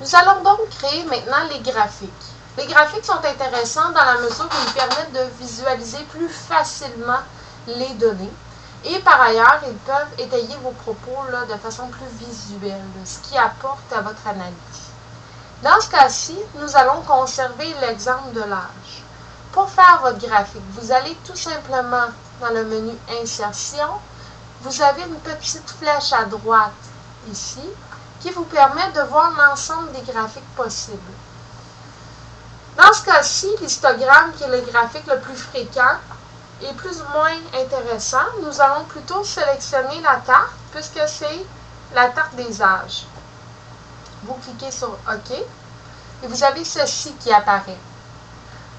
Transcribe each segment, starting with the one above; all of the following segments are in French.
Nous allons donc créer maintenant les graphiques. Les graphiques sont intéressants dans la mesure où ils permettent de visualiser plus facilement les données. Et par ailleurs, ils peuvent étayer vos propos là, de façon plus visuelle, ce qui apporte à votre analyse. Dans ce cas-ci, nous allons conserver l'exemple de l'âge. Pour faire votre graphique, vous allez tout simplement dans le menu Insertion. Vous avez une petite flèche à droite ici qui vous permet de voir l'ensemble des graphiques possibles. Dans ce cas-ci, l'histogramme, qui est le graphique le plus fréquent, est plus ou moins intéressant. Nous allons plutôt sélectionner la tarte, puisque c'est la tarte des âges. Vous cliquez sur OK, et vous avez ceci qui apparaît.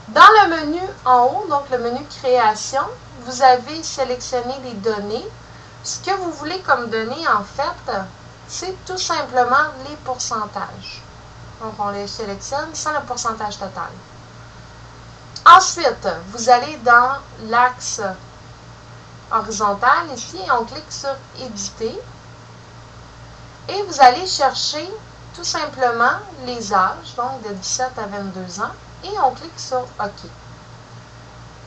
Dans le menu en haut, donc le menu Création, vous avez sélectionné les données. Ce que vous voulez comme données, en fait, c'est tout simplement les pourcentages. Donc, on les sélectionne sans le pourcentage total. Ensuite, vous allez dans l'axe horizontal ici et on clique sur Éditer. Et vous allez chercher tout simplement les âges, donc de 17 à 22 ans, et on clique sur OK.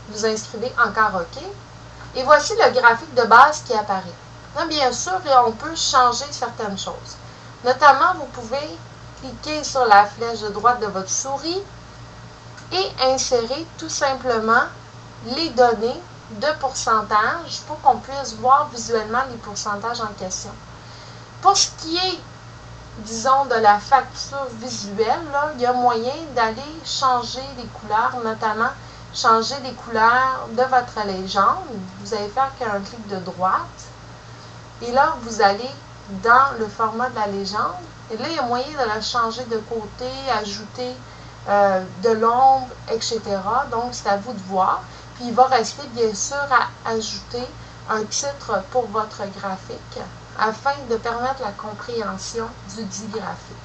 Vous inscrivez encore OK. Et voici le graphique de base qui apparaît. Là, bien sûr, on peut changer certaines choses. Notamment, vous pouvez cliquer sur la flèche de droite de votre souris et insérer tout simplement les données de pourcentage pour qu'on puisse voir visuellement les pourcentages en question. Pour ce qui est, disons, de la facture visuelle, là, il y a moyen d'aller changer les couleurs, notamment changer les couleurs de votre légende. Vous allez faire qu'un clic de droite. Et là, vous allez dans le format de la légende. Et là, il y a moyen de la changer de côté, ajouter de l'ombre, etc. Donc, c'est à vous de voir. Puis, il va rester, bien sûr, à ajouter un titre pour votre graphique afin de permettre la compréhension du dit graphique.